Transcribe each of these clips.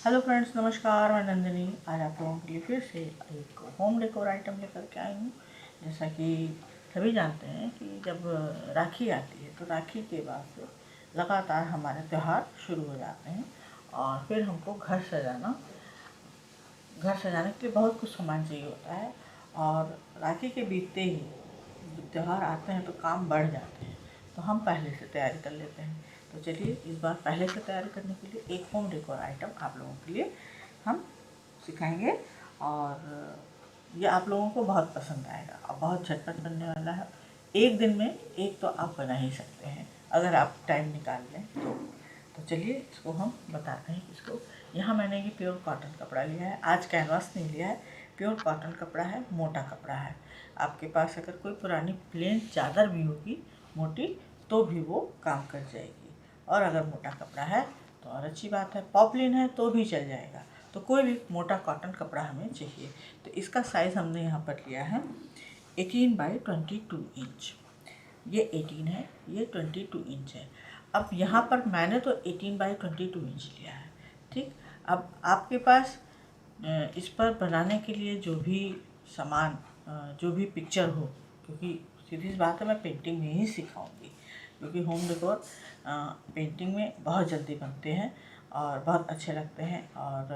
Hello friends, नमस्कार। मैं नंदिनी आज आप लोगों के लिए फिर से एक होम डेकोर आइटम लेकर के आई हूँ। जैसा कि सभी जानते हैं कि जब राखी आती है तो राखी के बाद से लगातार हमारे त्यौहार शुरू हो जाते हैं और फिर हमको घर सजाने के लिए बहुत कुछ सामान चाहिए होता है। और राखी के बीतते ही जब त्यौहार आते हैं तो काम बढ़ जाते हैं, तो हम पहले से तैयारी कर लेते हैं। तो चलिए इस बार पहले से तैयारी करने के लिए एक होम डेकोर आइटम आप लोगों के लिए हम सिखाएंगे और ये आप लोगों को बहुत पसंद आएगा और बहुत झटपट बनने वाला है। एक दिन में एक तो आप बना ही सकते हैं अगर आप टाइम निकाल लें तो चलिए इसको हम बताते हैं। इसको यहाँ मैंने ये प्योर कॉटन कपड़ा लिया है, आज कैनवास नहीं लिया है। प्योर कॉटन कपड़ा है, मोटा कपड़ा है। आपके पास अगर कोई पुरानी प्लेन चादर भी होगी मोटी तो भी वो काम कर जाएगी, और अगर मोटा कपड़ा है तो और अच्छी बात है। पॉपलिन है तो भी चल जाएगा। तो कोई भी मोटा कॉटन कपड़ा हमें चाहिए। तो इसका साइज़ हमने यहाँ पर लिया है 18 बाई 22 इंच। ये 18 है, ये 22 इंच है। अब यहाँ पर मैंने तो 18 बाई 22 इंच लिया है, ठीक। अब आपके पास इस पर बनाने के लिए जो भी सामान, जो भी पिक्चर हो, क्योंकि सीधी सी बात है मैं पेंटिंग में ही सिखाऊंगी, क्योंकि होम डेकोर पेंटिंग में बहुत जल्दी बनते हैं और बहुत अच्छे लगते हैं और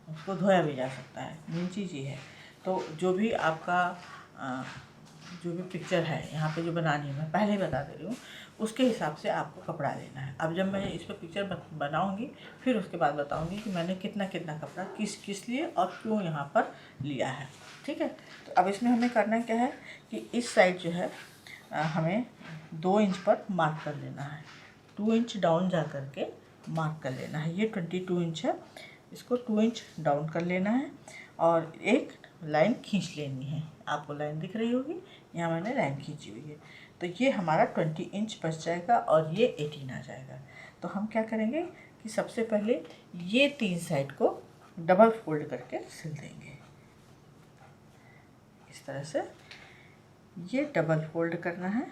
उसको धोया भी जा सकता है। मेन चीज़ ये है। तो जो भी आपका जो भी पिक्चर है यहाँ पे जो बनानी है, मैं पहले ही बता दे रही हूँ, उसके हिसाब से आपको कपड़ा लेना है। अब जब मैं इस पर पिक्चर बनाऊँगी फिर उसके बाद बताऊँगी कि मैंने कितना कितना कपड़ा किस लिए और क्यों यहाँ पर लिया है, ठीक है। तो अब इसमें हमें करना क्या है कि इस साइड जो है हमें 2 इंच पर मार्क कर लेना है। 2 इंच डाउन जा कर के मार्क कर लेना है। ये 22 इंच है, इसको 2 इंच डाउन कर लेना है और एक लाइन खींच लेनी है। आपको लाइन दिख रही होगी, यहाँ मैंने लाइन खींची हुई है। तो ये हमारा 20 इंच बच जाएगा और ये 18 आ जाएगा। तो हम क्या करेंगे कि सबसे पहले ये 3 साइड को डबल फोल्ड करके सिल देंगे। इस तरह से ये डबल फोल्ड करना है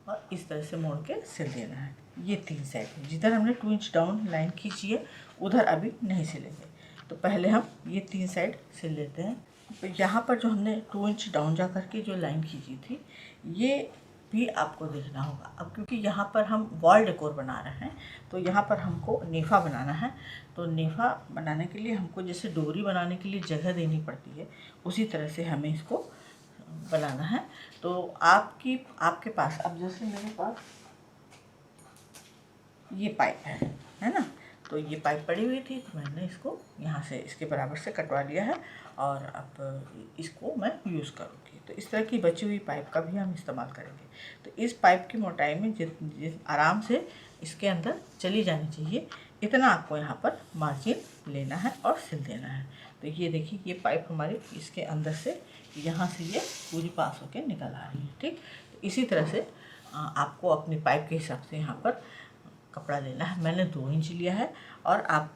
और इस तरह से मोड़ के सिल देना है। ये 3 साइड जिधर हमने 2 इंच डाउन लाइन खींची है उधर अभी नहीं सिलेंगे। तो पहले हम ये 3 साइड सिल लेते हैं। तो यहाँ पर जो हमने 2 इंच डाउन जा करके जो लाइन खींची थी ये भी आपको देखना होगा। अब क्योंकि यहाँ पर हम वॉल डेकोर बना रहे हैं तो यहाँ पर हमको नेफा बनाना है। तो नेफा बनाने के लिए हमको जैसे डोरी बनाने के लिए जगह देनी पड़ती है, उसी तरह से हमें इसको बनाना है। तो आपके पास, अब जैसे मेरे पास ये पाइप है ना, तो ये पाइप पड़ी हुई थी तो मैंने इसको यहाँ से इसके बराबर से कटवा लिया है और अब इसको मैं यूज़ करूँगी। तो इस तरह की बची हुई पाइप का भी हम इस्तेमाल करेंगे। तो इस पाइप की मोटाई में जिस आराम से इसके अंदर चली जानी चाहिए इतना आपको यहाँ पर मार्जिन लेना है और सिल देना है। तो ये देखिए ये पाइप हमारी इसके अंदर से यहाँ से ये पूरी पास होकर निकल आ रही है, ठीक। तो इसी तरह से आपको अपनी पाइप के हिसाब से यहाँ पर कपड़ा लेना है। मैंने 2 इंच लिया है और आप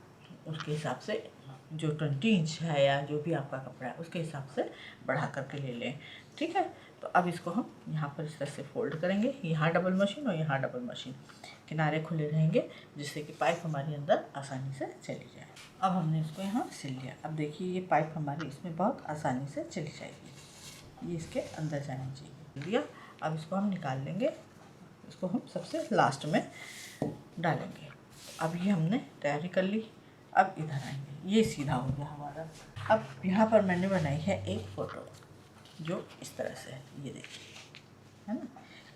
उसके हिसाब से जो 20 इंच है या जो भी आपका कपड़ा है उसके हिसाब से बढ़ा करके ले लें, ठीक है। तो अब इसको हम यहाँ पर इस तरह से फोल्ड करेंगे, यहाँ डबल मशीन और यहाँ डबल मशीन, किनारे खुले रहेंगे जिससे कि पाइप हमारे अंदर आसानी से चली जाए। अब हमने इसको यहाँ सिल लिया। अब देखिए ये पाइप हमारी इसमें बहुत आसानी से चली जाएगी, ये इसके अंदर जानी चाहिए। लिया, अब इसको हम निकाल लेंगे, इसको हम सबसे लास्ट में डालेंगे। अब ये हमने तैयारी कर ली। अब इधर आएंगे, ये सीधा हो गया हमारा। अब यहाँ पर मैंने बनाई है एक फ़ोटो जो इस तरह से है, ये देखिए, है ना।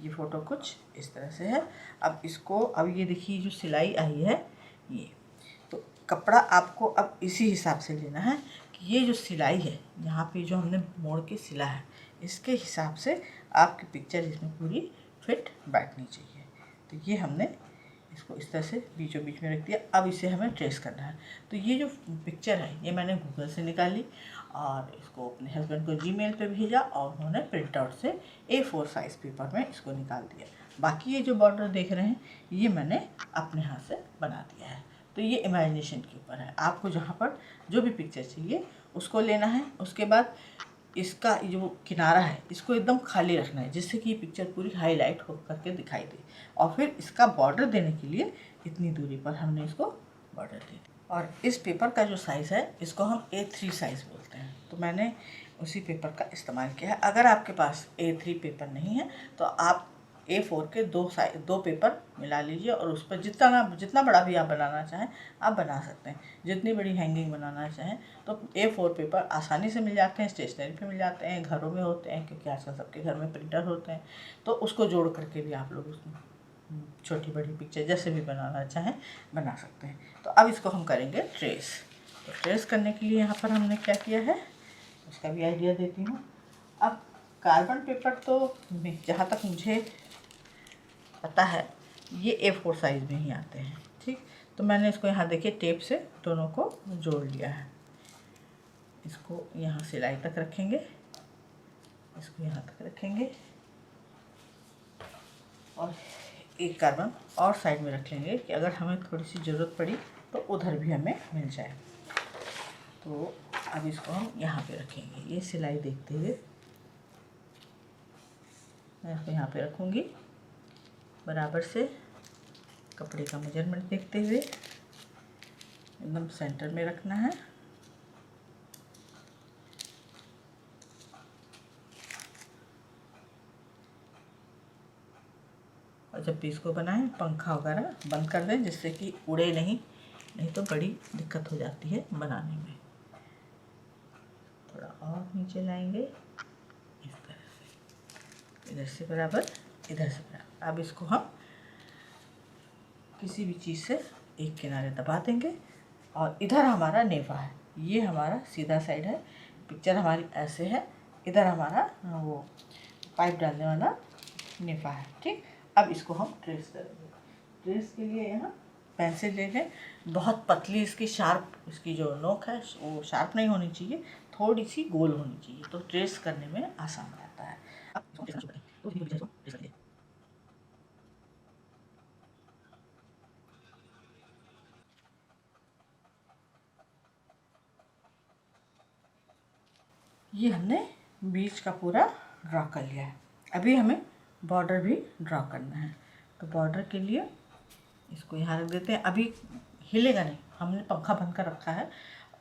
ये फ़ोटो कुछ इस तरह से है। अब इसको, अब ये देखिए जो सिलाई आई है ये, तो कपड़ा आपको अब इसी हिसाब से लेना है कि ये जो सिलाई है यहाँ पे जो हमने मोड़ के सिला है इसके हिसाब से आपकी पिक्चर इसमें पूरी फिट बैठनी चाहिए। तो ये हमने इसको इस तरह से बीचों बीच में रख दिया। अब इसे हमें ट्रेस करना है। तो ये जो पिक्चर है ये मैंने गूगल से निकाली और इसको अपने हस्बैंड को जीमेल पे भेजा और उन्होंने प्रिंट आउट से A4 साइज़ पेपर में इसको निकाल दिया। बाकी ये जो बॉर्डर देख रहे हैं ये मैंने अपने हाथ से बना दिया है। तो ये इमेजिनेशन के ऊपर है, आपको जहाँ पर जो भी पिक्चर चाहिए उसको लेना है। उसके बाद इसका जो किनारा है इसको एकदम खाली रखना है जिससे कि ये पिक्चर पूरी हाईलाइट हो करके दिखाई दे। और फिर इसका बॉर्डर देने के लिए इतनी दूरी पर हमने इसको बॉर्डर दे दिया। और इस पेपर का जो साइज़ है इसको हम A3 साइज़ बोलते हैं। तो मैंने उसी पेपर का इस्तेमाल किया है। अगर आपके पास A3 पेपर नहीं है तो आप A4 के दो पेपर मिला लीजिए और उस पर जितना बड़ा भी आप बनाना चाहें आप बना सकते हैं। जितनी बड़ी हैंगिंग बनाना चाहें तो A4 पेपर आसानी से मिल जाते हैं, स्टेशनरी पे मिल जाते हैं, घरों में होते हैं, क्योंकि आजकल सबके घर में प्रिंटर होते हैं। तो उसको जोड़ करके भी आप लोग उसमें छोटी बड़ी पिक्चर जैसे भी बनाना चाहें बना सकते हैं। तो अब इसको हम करेंगे ट्रेस। तो ट्रेस करने के लिए यहाँ पर हमने क्या किया है उसका भी आइडिया देती हूँ। अब कार्बन पेपर तो जहाँ तक मुझे पता है ये A4 साइज़ में ही आते हैं, ठीक। तो मैंने इसको यहाँ देखिए टेप से दोनों को जोड़ लिया है। इसको यहाँ सिलाई तक रखेंगे, इसको यहाँ तक रखेंगे और एक कार्बन और साइड में रख लेंगे कि अगर हमें थोड़ी सी ज़रूरत पड़ी तो उधर भी हमें मिल जाए। तो अब इसको हम यहाँ पे रखेंगे। ये सिलाई देखते हुए मैं इसको यहाँ पे रखूँगी बराबर से, कपड़े का मेजरमेंट देखते हुए एकदम सेंटर में रखना है। और जब भी इसको बनाएं पंखा वगैरह बंद कर दें जिससे कि उड़े नहीं तो बड़ी दिक्कत हो जाती है बनाने में। थोड़ा और नीचे लाएंगे इस तरह से, इधर से बराबर इधर से बराबर। अब इसको हम किसी भी चीज़ से एक किनारे दबा देंगे और इधर हमारा नेफा है, ये हमारा सीधा साइड है, पिक्चर हमारी ऐसे है, इधर हमारा वो पाइप डालने वाला नेफा है, ठीक। अब इसको हम ट्रेस करेंगे। ट्रेस के लिए यहाँ पेंसिल ले लें, बहुत पतली इसकी शार्प, इसकी जो नोक है वो शार्प नहीं होनी चाहिए, थोड़ी सी गोल होनी चाहिए, तो ट्रेस करने में आसान रहता है। अब इसको ट्रेस करें तो धीरे धीरे ट्रेस करें। ये हमने बीच का पूरा ड्रा कर लिया है। अभी हमें बॉर्डर भी ड्रा करना है। तो बॉर्डर के लिए इसको यहाँ रख देते हैं। अभी हिलेगा नहीं, हमने पंखा बंद कर रखा है,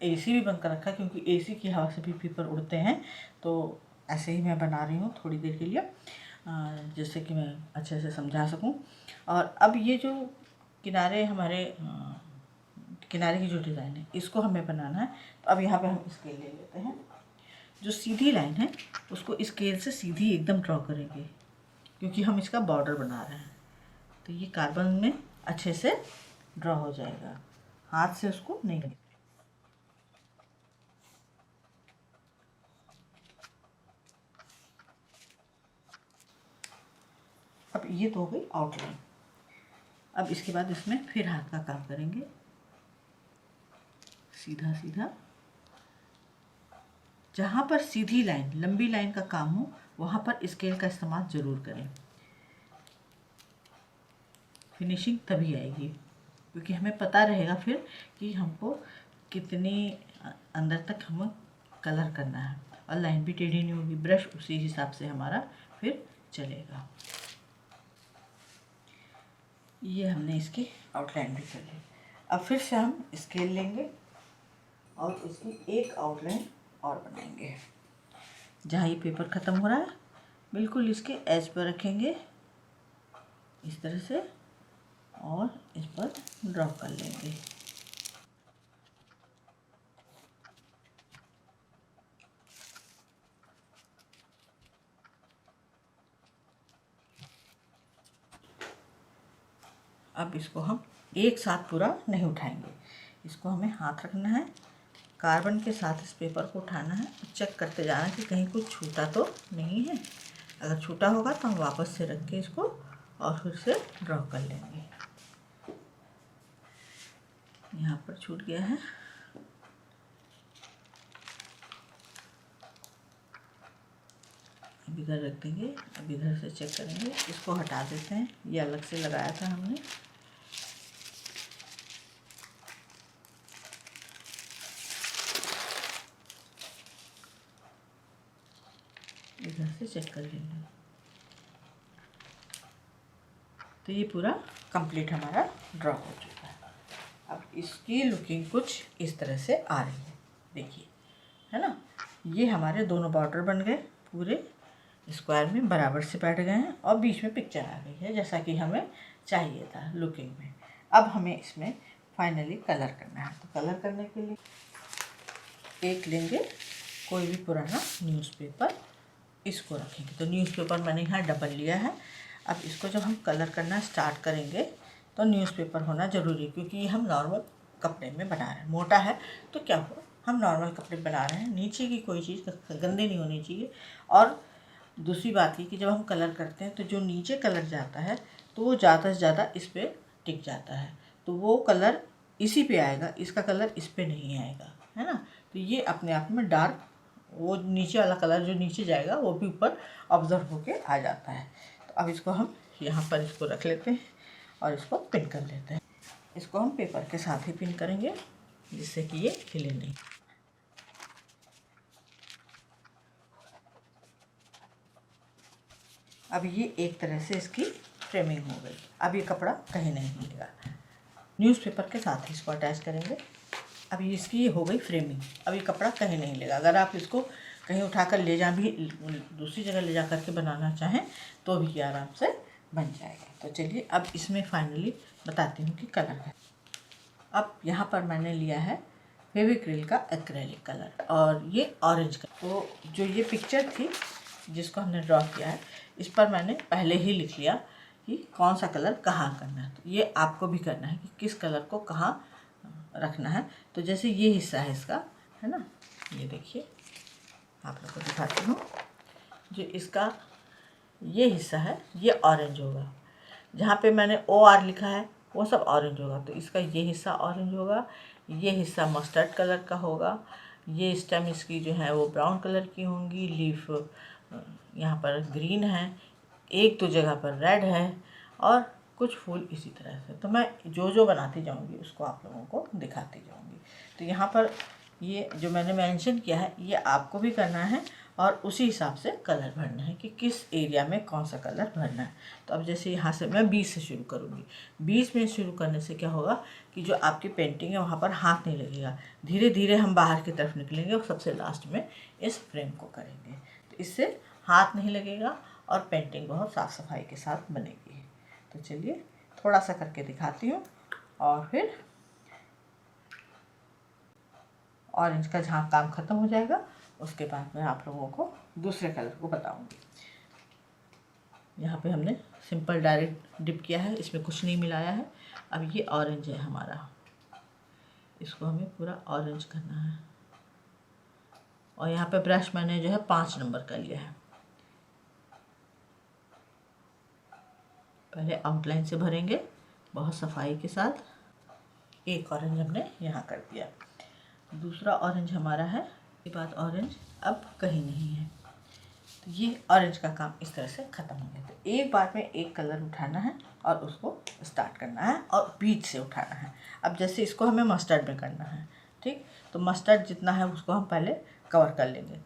AC भी बंद कर रखा है, क्योंकि AC की हवा से भी पेपर उड़ते हैं। तो ऐसे ही मैं बना रही हूँ थोड़ी देर के लिए, जिससे कि मैं अच्छे से समझा सकूँ। और अब ये जो किनारे हमारे किनारे की जो डिज़ाइन है इसको हमें बनाना है। तो अब यहाँ पे हम स्केल ले लेते हैं। जो सीधी लाइन है उसको स्केल से सीधी एकदम ड्रॉ करेंगे, क्योंकि हम इसका बॉर्डर बना रहे हैं। तो ये कार्बन में अच्छे से ड्रॉ हो जाएगा, हाथ से उसको नहीं करेंगे। अब ये तो हो गई आउटलाइन। अब इसके बाद इसमें फिर हाथ का काम करेंगे, सीधा सीधा। जहाँ पर सीधी लाइन, लंबी लाइन का काम हो वहाँ पर स्केल का इस्तेमाल ज़रूर करें, फिनिशिंग तभी आएगी, क्योंकि हमें पता रहेगा फिर कि हमको कितनी अंदर तक हमें कलर करना है, और लाइन भी टेढ़ी नहीं होगी, ब्रश उसी हिसाब से हमारा फिर चलेगा। ये हमने इसकी आउटलाइन भी कर ली। अब फिर से हम स्केल लेंगे और इसकी एक आउटलाइन और बनाएंगे। जहाँ ये पेपर ख़त्म हो रहा है बिल्कुल इसके एज पर रखेंगे इस तरह से, और इस पर ड्रॉ कर लेंगे। अब इसको हम एक साथ पूरा नहीं उठाएंगे, इसको हमें हाथ रखना है, कार्बन के साथ इस पेपर को उठाना है, चेक करते जाना कि कहीं कुछ छूटा तो नहीं है। अगर छूटा होगा तो हम वापस से रख के इसको और फिर से ड्रॉ कर लेंगे। यहाँ पर छूट गया है, अब इधर रख देंगे। अब इधर से चेक करेंगे, इसको हटा देते हैं, ये अलग से लगाया था हमने। इधर से चेक कर लेंगे। तो ये पूरा कंप्लीट हमारा ड्रॉ हो चुका है। अब इसकी लुकिंग कुछ इस तरह से आ रही है, देखिए, है ना। ये हमारे दोनों बॉर्डर बन गए, पूरे स्क्वायर में बराबर से बैठ गए हैं और बीच में पिक्चर आ गई है जैसा कि हमें चाहिए था लुकिंग में। अब हमें इसमें फाइनली कलर करना है। तो कलर करने के लिए एक लेंगे कोई भी पुराना न्यूज़पेपर, इसको रखेंगे। तो न्यूज़पेपर मैंने यहाँ डबल लिया है। अब इसको जब हम कलर करना स्टार्ट करेंगे तो न्यूज़पेपर होना ज़रूरी है, क्योंकि ये हम नॉर्मल कपड़े में बना रहे हैं। मोटा है तो क्या हुआ, हम नॉर्मल कपड़े बना रहे हैं, नीचे की कोई चीज़ गंदी नहीं होनी चाहिए। और दूसरी बात ये कि जब हम कलर करते हैं तो जो नीचे कलर जाता है तो वो ज़्यादा से ज़्यादा इस पर टिक जाता है, तो वो कलर इसी पे आएगा, इसका कलर इस पे नहीं आएगा, है ना। तो ये अपने आप में डार्क, वो नीचे वाला कलर जो नीचे जाएगा वो भी ऊपर ऑब्जर्व होके आ जाता है। तो अब इसको हम यहाँ पर इसको रख लेते हैं और इसको पिन कर लेते हैं। इसको हम पेपर के साथ ही पिन करेंगे जिससे कि ये हिले नहीं। अब ये एक तरह से इसकी फ्रेमिंग हो गई। अब ये कपड़ा कहीं नहीं हिलेगा। न्यूज़पेपर के साथ ही इसको अटैच करेंगे। अब ये इसकी हो गई फ्रेमिंग। अब ये कपड़ा कहीं नहीं हिलेगा। अगर आप इसको कहीं उठाकर ले जा भी, दूसरी जगह ले जा कर के बनाना चाहें तो भी ये आराम से बन जाएगा। तो चलिए अब इसमें फाइनली बताती हूँ कि कलर है। अब यहाँ पर मैंने लिया है फेविक्रिल का एक्रेलिक कलर और ये ऑरेंज कलर। तो जो ये पिक्चर थी जिसको हमने ड्रॉ किया है, इस पर मैंने पहले ही लिख लिया कि कौन सा कलर कहाँ करना है। तो ये आपको भी करना है कि किस कलर को कहाँ रखना है। तो जैसे ये हिस्सा है इसका, है ना, ये देखिए, आप लोग को दिखाती हूँ। जो इसका ये हिस्सा है ये ऑरेंज होगा, जहाँ पे मैंने OR लिखा है वो सब ऑरेंज होगा। तो इसका ये हिस्सा ऑरेंज होगा, ये हिस्सा मस्टर्ड कलर का होगा, ये स्टेम इसकी जो है वो ब्राउन कलर की होंगी, लीफ यहाँ पर ग्रीन है, एक दो जगह पर रेड है और कुछ फूल इसी तरह से। तो मैं जो जो बनाती जाऊँगी उसको आप लोगों को दिखाती जाऊँगी। तो यहाँ पर ये जो मैंने मेंशन किया है ये आपको भी करना है और उसी हिसाब से कलर भरना है कि किस एरिया में कौन सा कलर भरना है। तो अब जैसे यहाँ से मैं 20 से शुरू करूँगी। 20 में शुरू करने से क्या होगा कि जो आपकी पेंटिंग है वहाँ पर हाथ नहीं लगेगा, धीरे धीरे हम बाहर की तरफ निकलेंगे और सबसे लास्ट में इस फ्रेम को करेंगे। तो इससे हाथ नहीं लगेगा और पेंटिंग बहुत साफ़ सफाई के साथ बनेगी। तो चलिए थोड़ा सा करके दिखाती हूँ और फिर ऑरेंज का जहाँ काम ख़त्म हो जाएगा उसके बाद मैं आप लोगों को दूसरे कलर को बताऊंगी। यहाँ पे हमने सिंपल डायरेक्ट डिप किया है, इसमें कुछ नहीं मिलाया है। अब ये ऑरेंज है हमारा, इसको हमें पूरा ऑरेंज करना है। और यहाँ पे ब्रश मैंने जो है 5 नंबर का लिया है। पहले आउटलाइन से भरेंगे बहुत सफाई के साथ। एक ऑरेंज हमने यहाँ कर दिया, दूसरा ऑरेंज हमारा है, इसके बाद ऑरेंज अब कहीं नहीं है। तो ये ऑरेंज का काम इस तरह से ख़त्म हो गया। तो एक बार में एक कलर उठाना है और उसको स्टार्ट करना है और बीच से उठाना है। अब जैसे इसको हमें मस्टर्ड में करना है, ठीक, तो मस्टर्ड जितना है उसको हम पहले कवर कर लेंगे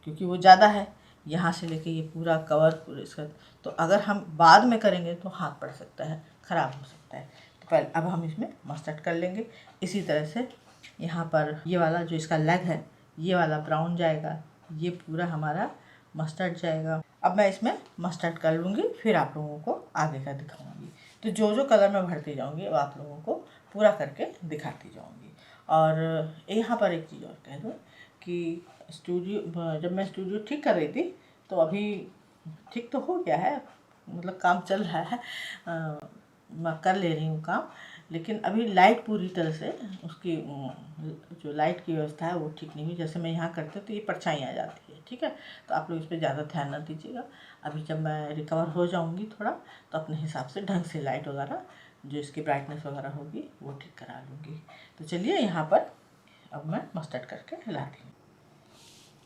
क्योंकि वो ज़्यादा है, यहाँ से लेके ये पूरा कवर पूरे इसका। तो अगर हम बाद में करेंगे तो हाथ पड़ सकता है, ख़राब हो सकता है। तो पहले अब हम इसमें मस्टर्ड कर लेंगे। इसी तरह से यहाँ पर ये वाला जो इसका लेग है ये वाला ब्राउन जाएगा, ये पूरा हमारा मस्टर्ड जाएगा। अब मैं इसमें मस्टर्ड कर लूँगी, फिर आप लोगों को आगे का दिखाऊंगी। तो जो जो कलर मैं भरती जाऊँगी वो आप लोगों को पूरा करके दिखाती जाऊँगी। और यहाँ पर एक चीज़ और कह दूँ कि जब मैं स्टूडियो ठीक कर रही थी तो अभी ठीक तो हो गया है, मतलब काम चल रहा है, मैं कर ले रही हूँ काम, लेकिन अभी लाइट पूरी तरह से उसकी जो लाइट की व्यवस्था है वो ठीक नहीं हुई। जैसे मैं यहाँ करती हूँ तो ये परछाई आ जाती है, ठीक है, तो आप लोग इस पर ज़्यादा ध्यान न दीजिएगा। अभी जब मैं रिकवर हो जाऊँगी थोड़ा तो अपने हिसाब से ढंग से लाइट वगैरह जो इसकी ब्राइटनेस वगैरह होगी वो ठीक करा लूँगी। तो चलिए यहाँ पर अब मैं मस्टर्ड करके हिलाती हूँ।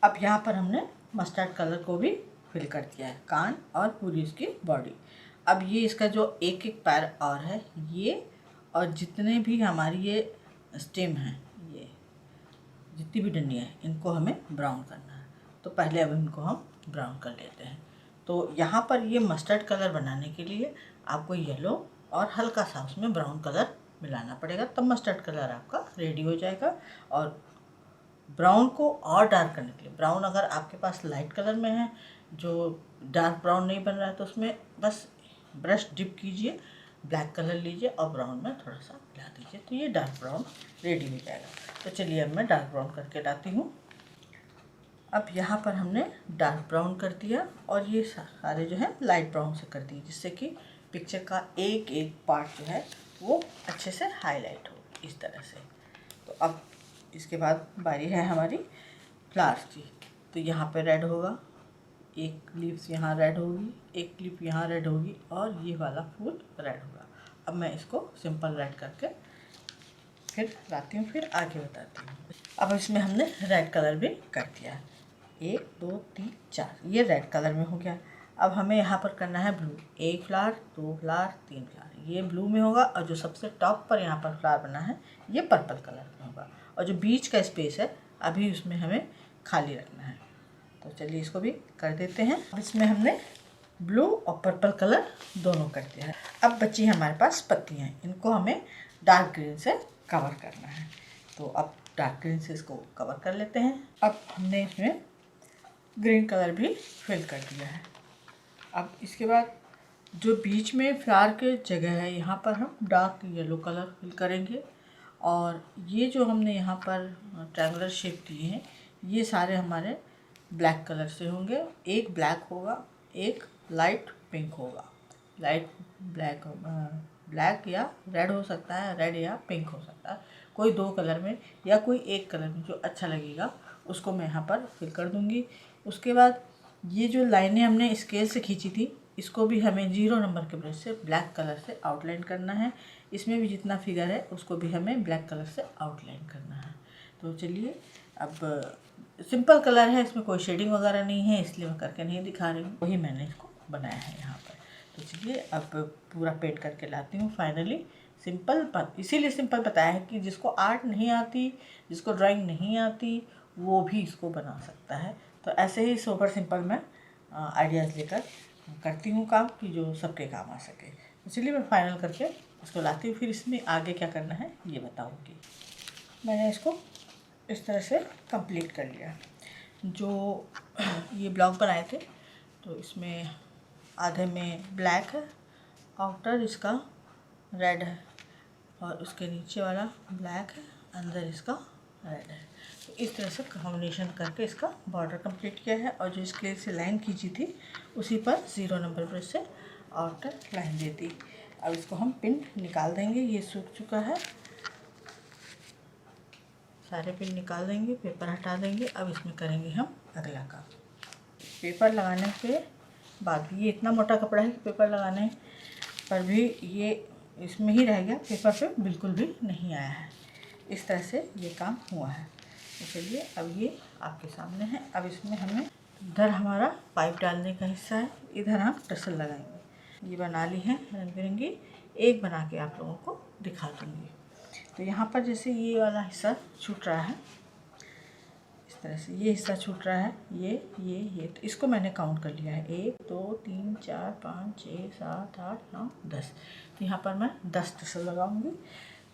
अब यहाँ पर हमने मस्टर्ड कलर को भी फिल कर दिया है, कान और पूरी इसकी बॉडी। अब ये इसका जो एक एक पैर और है ये, और जितने भी हमारी ये स्टेम है, ये जितनी भी डंडियाँ हैं इनको हमें ब्राउन करना है। तो पहले अब इनको हम ब्राउन कर लेते हैं। तो यहाँ पर ये मस्टर्ड कलर बनाने के लिए आपको येलो और हल्का सा उसमें ब्राउन कलर मिलाना पड़ेगा, तब मस्टर्ड कलर आपका रेडी हो जाएगा। और ब्राउन को और डार्क करने के लिए, ब्राउन अगर आपके पास लाइट कलर में है, जो डार्क ब्राउन नहीं बन रहा है, तो उसमें बस ब्रश डिप कीजिए, ब्लैक कलर लीजिए और ब्राउन में थोड़ा सा मिला दीजिए, तो ये डार्क ब्राउन रेडी हो जाएगा। तो चलिए अब मैं डार्क ब्राउन करके लाती हूँ। अब यहाँ पर हमने डार्क ब्राउन कर दिया और ये सारे जो है लाइट ब्राउन से कर दिए, जिससे कि पिक्चर का एक एक पार्ट जो है वो अच्छे से हाईलाइट हो इस तरह से। तो अब इसके बाद बारी है हमारी फ्लावर्स की। तो यहाँ पे रेड होगा, एक लीव्स यहाँ रेड होगी, एक क्लिप यहाँ रेड होगी और ये वाला फूल रेड होगा। अब मैं इसको सिंपल रेड करके फिर लाती हूँ, फिर आगे बताती हूँ। अब इसमें हमने रेड कलर भी कर दिया, 1 2 3 4, ये रेड कलर में हो गया। अब हमें यहाँ पर करना है ब्लू, 1 फ्लावर 2 फ्लावर 3 फ्लावर, ये ब्लू में होगा। और जो सबसे टॉप पर यहाँ पर फ्लावर बना है ये पर्पल कलर में होगा। और जो बीच का स्पेस है अभी उसमें हमें खाली रखना है। तो चलिए इसको भी कर देते हैं। अब इसमें हमने ब्लू और पर्पल कलर दोनों कर दिया है। अब बची हमारे पास पत्तियाँ, इनको हमें डार्क ग्रीन से कवर करना है। तो अब डार्क ग्रीन से इसको कवर कर लेते हैं। अब हमने इसमें ग्रीन कलर भी फिल कर दिया है। अब इसके बाद जो बीच में फ्लावर के जगह है यहाँ पर हम डार्क येलो कलर फिल करेंगे। और ये जो हमने यहाँ पर ट्रायंगुलर शेप दिए हैं ये सारे हमारे ब्लैक कलर से होंगे। एक ब्लैक होगा, एक लाइट पिंक होगा, लाइट ब्लैक या रेड हो सकता है, रेड या पिंक हो सकता है, कोई 2 कलर में या कोई एक कलर में जो अच्छा लगेगा उसको मैं यहाँ पर फिल कर दूँगी। उसके बाद ये जो लाइनें हमने स्केल से खींची थी इसको भी हमें 0 नंबर के ब्रश से ब्लैक कलर से आउटलाइन करना है। इसमें भी जितना फिगर है उसको भी हमें ब्लैक कलर से आउटलाइन करना है। तो चलिए, अब सिंपल कलर है, इसमें कोई शेडिंग वगैरह नहीं है इसलिए मैं करके नहीं दिखा रही हूँ, वही मैंने इसको बनाया है यहाँ पर। तो चलिए अब पूरा पेंट करके लाती हूँ फाइनली। सिंपल इसीलिए सिंपल बताया है कि जिसको आर्ट नहीं आती, जिसको ड्राइंग नहीं आती वो भी इसको बना सकता है। तो ऐसे ही सोबर सिंपल मैं आइडियाज़ लेकर करती हूँ काम कि जो सबके काम आ सके। इसलिए मैं फाइनल करके इसको लाती हूँ, फिर इसमें आगे क्या करना है ये बताऊँगी। मैंने इसको इस तरह से कंप्लीट कर लिया। जो ये ब्लॉक बनाए थे तो इसमें आधे में ब्लैक है, आउटर इसका रेड है और उसके नीचे वाला ब्लैक है, अंदर इसका रेड है। तो इस तरह से कॉम्बिनेशन करके इसका बॉर्डर कंप्लीट किया है। और जो स्केल से लाइन खींची थी उसी पर 0 नंबर ब्रश से आउटर लाइन दे दी। अब इसको हम पिन निकाल देंगे, ये सूख चुका है, सारे पिन निकाल देंगे, पेपर हटा देंगे। अब इसमें करेंगे हम अगला काम। पेपर लगाने के बाद ये इतना मोटा कपड़ा है कि पेपर लगाने पर भी ये इसमें ही रह गया, पेपर पे बिल्कुल भी नहीं आया है। इस तरह से ये काम हुआ है। तो चलिए अब ये आपके सामने है। अब इसमें हमें इधर हमारा पाइप डालने का हिस्सा है, इधर हम टसल लगाएंगे। ये बना ली है रंग बिरंगी, एक बना के आप लोगों को दिखा दूँगी। तो यहाँ पर जैसे ये वाला हिस्सा छूट रहा है, इस तरह से ये हिस्सा छूट रहा है, ये तो इसको मैंने काउंट कर लिया है, 1 2 3 4 5 6 7 8 9 10। तो यहाँ पर मैं 10 टसल लगाऊंगी।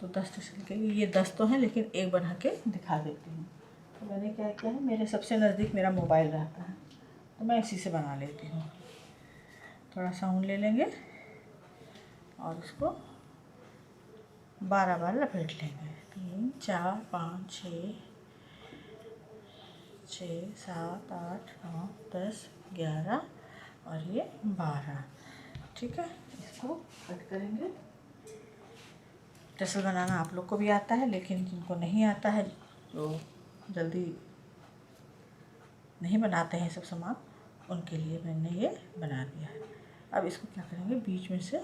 तो 10 टसल के लिए ये 10 तो हैं, लेकिन एक बना के दिखा देती हूँ। तो मैंने क्या किया है, मेरे सबसे नज़दीक मेरा मोबाइल रहता है तो मैं इसी से बना लेती हूँ। थोड़ा सा ऊन ले लेंगे और इसको 12 बार लपेट लेंगे। 3 4 5 6 7 8 9 10 11 और ये 12। ठीक है, इसको कट करेंगे। टसल बनाना आप लोग को भी आता है, लेकिन जिनको नहीं आता है, जो जल्दी नहीं बनाते हैं सब सामान, उनके लिए मैंने ये बना दिया है। अब इसको क्या करेंगे, बीच में से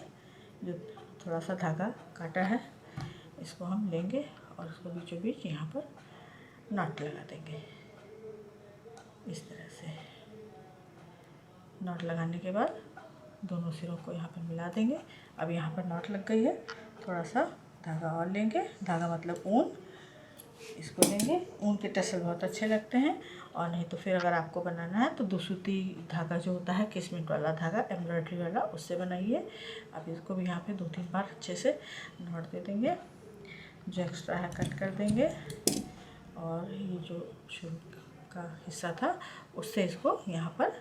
जो थोड़ा सा धागा काटा है इसको हम लेंगे और उसको बीचों बीच यहाँ पर नॉट लगा देंगे। इस तरह से नॉट लगाने के बाद दोनों सिरों को यहाँ पर मिला देंगे। अब यहाँ पर नॉट लग गई है, थोड़ा सा धागा और लेंगे, धागा मतलब ऊन, इसको लेंगे। ऊन के टसल बहुत अच्छे लगते हैं, और नहीं तो फिर अगर आपको बनाना है तो 2 सूती धागा जो होता है, किस्मेंट वाला धागा, एम्ब्रॉयडरी वाला, उससे बनाइए। अब इसको भी यहाँ पे 2-3 बार अच्छे से नॉट दे देंगे। जो एक्स्ट्रा है कट कर देंगे, और ये जो शुरू का हिस्सा था उससे इसको यहाँ पर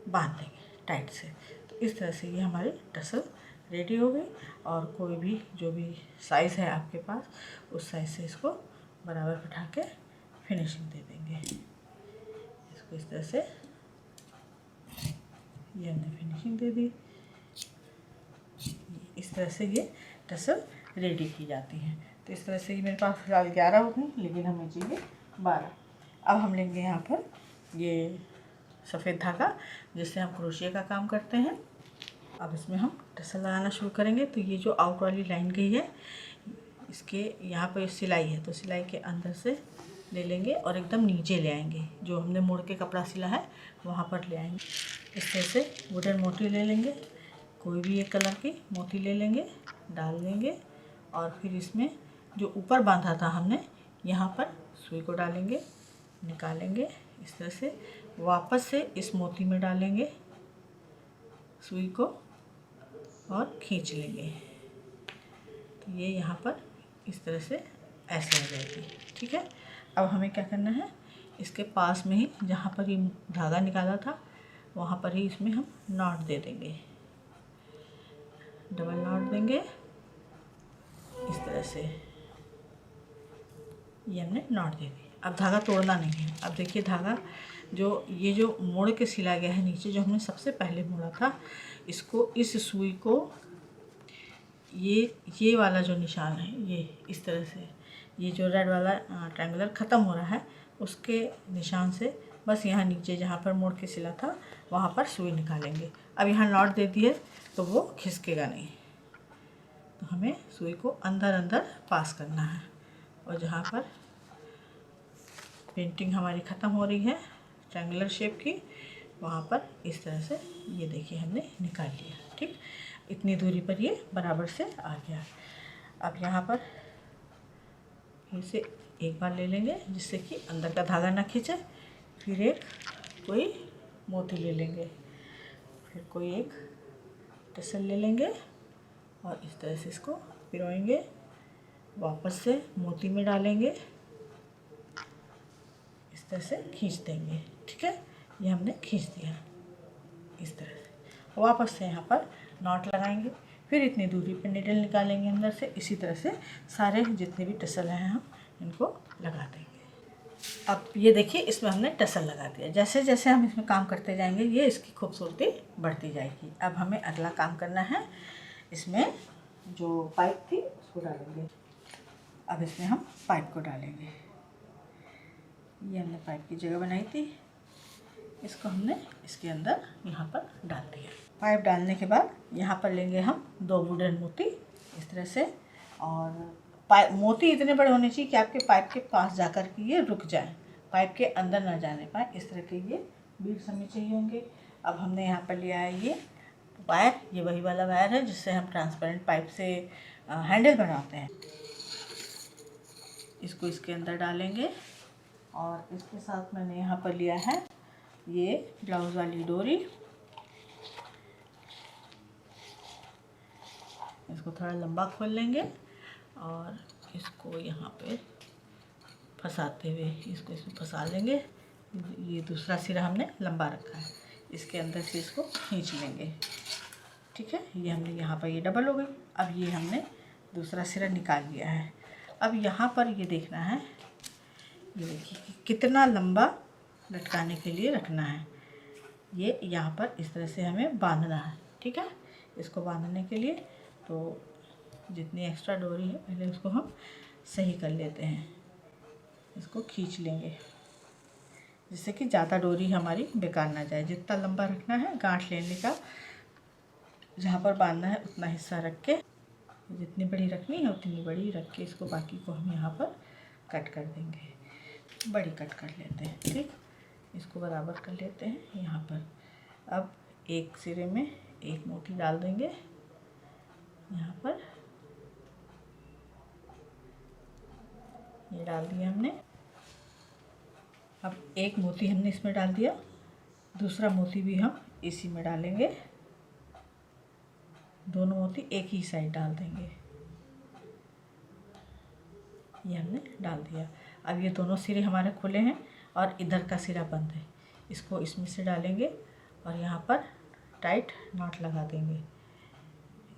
बांध देंगे टाइट से। तो इस तरह से ये हमारी टसल रेडी हो गई। और कोई भी जो भी साइज़ है आपके पास, उस साइज़ से इसको बराबर बिठा के फिनिशिंग दे देंगे। इसको इस तरह से ये हमने फिनिशिंग दे दी। इस तरह से ये टसल रेडी की जाती है। तो इस तरह से ये मेरे पास फिलहाल 11 हो गई, लेकिन हमें चाहिए 12। अब हम लेंगे यहाँ पर ये सफ़ेद धागा, जिससे हम क्रोशिया का काम करते हैं। अब इसमें हम टसल लगाना शुरू करेंगे। तो ये जो आउट वाली लाइन गई है, इसके यहाँ पर सिलाई है, तो सिलाई के अंदर से ले लेंगे और एकदम नीचे ले आएंगे। जो हमने मोड़ के कपड़ा सिला है वहाँ पर ले आएंगे। इस तरह से वुडन मोती ले लेंगे, कोई भी एक कलर की मोती ले लेंगे, डाल देंगे, और फिर इसमें जो ऊपर बांधा था हमने, यहाँ पर सुई को डालेंगे, निकालेंगे। इस तरह से वापस से इस मोती में डालेंगे सुई को और खींच लेंगे। तो ये यहाँ पर इस तरह से ऐसे हो जाएगी। ठीक है। अब हमें क्या करना है, इसके पास में ही जहाँ पर ये धागा निकाला था वहाँ पर ही इसमें हम नॉट दे देंगे, डबल नॉट देंगे इस तरह से। ये हमने नॉट दे दी। अब धागा तोड़ना नहीं है। अब देखिए धागा जो ये जो मोड़ के सिला गया है नीचे, जो हमने सबसे पहले मोड़ा था, इसको, इस सुई को, ये वाला जो निशान है, ये इस तरह से, ये जो रेड वाला ट्रायंगुलर ख़त्म हो रहा है, उसके निशान से बस यहाँ नीचे जहाँ पर मोड़ के सिला था वहाँ पर सुई निकालेंगे। अब यहाँ नॉट दे दी है तो वो खिसकेगा नहीं। तो हमें सुई को अंदर अंदर पास करना है, और जहाँ पर पेंटिंग हमारी ख़त्म हो रही है ट्रायंगुलर शेप की, वहाँ पर इस तरह से ये देखिए हमने निकाल लिया। ठीक, इतनी दूरी पर ये बराबर से आ गया। अब यहाँ पर फिर से एक बार ले लेंगे जिससे कि अंदर का धागा ना खींचे। फिर एक कोई मोती ले लेंगे, फिर कोई एक टसल ले लेंगे, और इस तरह से इसको पिरोएंगे, वापस से मोती में डालेंगे, इस तरह से खींच देंगे। ठीक है, ये हमने खींच दिया इस तरह से। वापस से यहाँ पर नॉट लगाएंगे, फिर इतनी दूरी पर निडल निकालेंगे अंदर से। इसी तरह से सारे जितने भी टसल हैं हम इनको लगा देंगे। अब ये देखिए इसमें हमने टसल लगा दिया। जैसे जैसे हम इसमें काम करते जाएंगे ये इसकी खूबसूरती बढ़ती जाएगी। अब हमें अगला काम करना है, इसमें जो पाइप थी उसको डालेंगे। अब इसमें हम पाइप को डालेंगे। ये हमने पाइप की जगह बनाई थी, इसको हमने इसके अंदर यहाँ पर डाल दिया। पाइप डालने के बाद यहाँ पर लेंगे हम 2 वुडन मोती इस तरह से, और मोती इतने बड़े होने चाहिए कि आपके पाइप के पास जाकर के ये रुक जाए, पाइप के अंदर ना जाने पाए। इस तरह के ये बीड्स हमें चाहिए होंगे। अब हमने यहाँ पर लिया है ये वायर, ये वही वाला वायर है जिससे हम ट्रांसपेरेंट पाइप से हैंडल बनाते हैं। इसको इसके अंदर डालेंगे, और इसके साथ मैंने यहाँ पर लिया है ये ब्लाउज वाली डोरी। इसको थोड़ा लंबा खोल लेंगे और इसको यहाँ पे फंसाते हुए इसको इसमें फंसा लेंगे। ये दूसरा सिरा हमने लंबा रखा है, इसके अंदर से इसको खींच लेंगे। ठीक है, ये हमने यहाँ पर ये डबल हो गई। अब ये हमने दूसरा सिरा निकाल लिया है। अब यहाँ पर ये देखना है, ये देखिए कि कितना लंबा लटकाने के लिए रखना है। ये यहाँ पर इस तरह से हमें बांधना है। ठीक है, इसको बांधने के लिए तो जितनी एक्स्ट्रा डोरी है पहले उसको हम सही कर लेते हैं, इसको खींच लेंगे जिससे कि ज़्यादा डोरी हमारी बेकार ना जाए। जितना लंबा रखना है गांठ लेने का, जहाँ पर बांधना है उतना हिस्सा रख के, जितनी बड़ी रखनी है उतनी बड़ी रख के इसको, बाकी को हम यहाँ पर कट कर देंगे। बड़ी कट कर लेते हैं। ठीक, इसको बराबर कर लेते हैं यहाँ पर। अब एक सिरे में एक मोती डाल देंगे यहाँ पर, ये डाल दिया हमने। अब एक मोती हमने इसमें डाल दिया, दूसरा मोती भी हम इसी में डालेंगे। दोनों मोती एक ही साइड डाल देंगे। ये हमने डाल दिया। अब ये दोनों सिरे हमारे खुले हैं और इधर का सिरा बंद है, इसको इसमें से डालेंगे और यहाँ पर टाइट नॉट लगा देंगे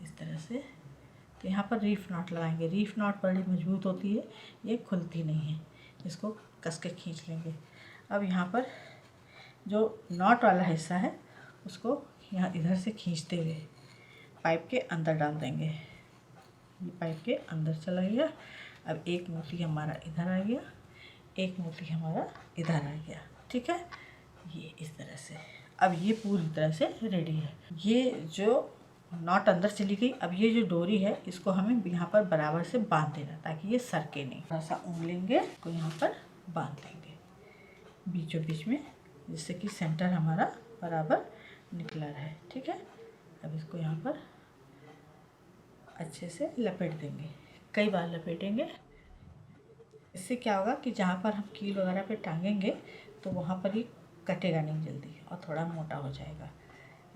इस तरह से। तो यहाँ पर रीफ नॉट लगाएंगे। रीफ नॉट बड़ी मजबूत होती है, ये खुलती नहीं है, इसको कस के खींच लेंगे। अब यहाँ पर जो नॉट वाला हिस्सा है उसको यहाँ इधर से खींचते हुए पाइप के अंदर डाल देंगे। ये पाइप के अंदर चला गया। अब एक मोती हमारा इधर आ गया, एक मोती हमारा इधर आ गया, ठीक है। ये इस तरह से। अब ये पूरी तरह से रेडी है। ये जो नॉट अंदर चली गई, अब ये जो डोरी है इसको हमें यहाँ पर बराबर से बांध देना ताकि ये सरके नहीं। थोड़ा सा ऊन लेंगे, इसको यहाँ पर बांध लेंगे बीचों बीच में, जिससे कि सेंटर हमारा बराबर निकला रहे, ठीक है। अब इसको यहाँ पर अच्छे से लपेट देंगे, कई बार लपेटेंगे। इससे क्या होगा कि जहाँ पर हम कील वगैरह पे टांगेंगे तो वहाँ पर ही कटेगा नहीं जल्दी और थोड़ा मोटा हो जाएगा।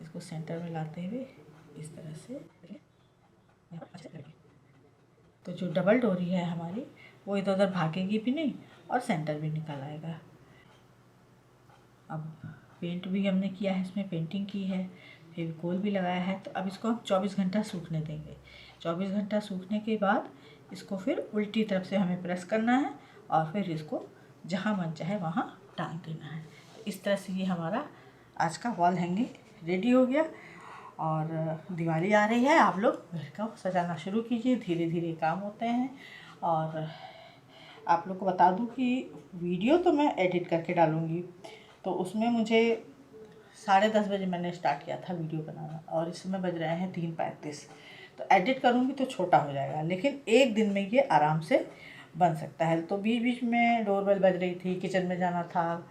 इसको सेंटर में लाते हुए इस तरह से तो जो डबल डोरी है हमारी वो इधर उधर भागेगी भी नहीं और सेंटर भी निकल आएगा। अब पेंट भी हमने किया है, इसमें पेंटिंग की है, फेविकोल भी लगाया है। तो अब इसको हम 24 घंटा सूखने देंगे। 24 घंटा सूखने के बाद इसको फिर उल्टी तरफ से हमें प्रेस करना है और फिर इसको जहाँ मन चाहे वहाँ टांग देना है। तो इस तरह से ये हमारा आज का वॉल हैंगिंग रेडी हो गया। और दिवाली आ रही है, आप लोग घर को सजाना शुरू कीजिए, धीरे धीरे काम होते हैं। और आप लोग को बता दूं कि वीडियो तो मैं एडिट करके डालूँगी, तो उसमें मुझे 10:30 बजे मैंने स्टार्ट किया था वीडियो बनाना और इस समय बज रहे हैं 3:35। तो एडिट करूँगी तो छोटा हो जाएगा, लेकिन एक दिन में ये आराम से बन सकता है। तो बीच बीच में डोरबेल बज रही थी, किचन में जाना था,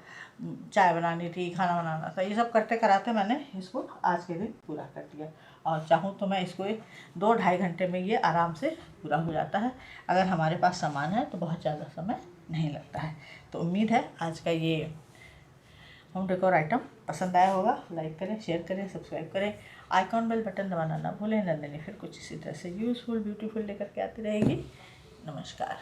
चाय बनानी थी, खाना बनाना था, ये सब करते कराते मैंने इसको आज के दिन पूरा कर दिया। और चाहूँ तो मैं इसको 2-2.5 घंटे में ये आराम से पूरा हो जाता है। अगर हमारे पास सामान है तो बहुत ज़्यादा समय नहीं लगता है। तो उम्मीद है आज का ये होम डेकोर आइटम पसंद आया होगा। लाइक करें, शेयर करें, सब्सक्राइब करें, आइकॉन बेल बटन दबाना ना भूलें। नंदिनी फिर कुछ इसी तरह से यूज़फुल ब्यूटीफुल लेकर के आती रहेगी। नमस्कार।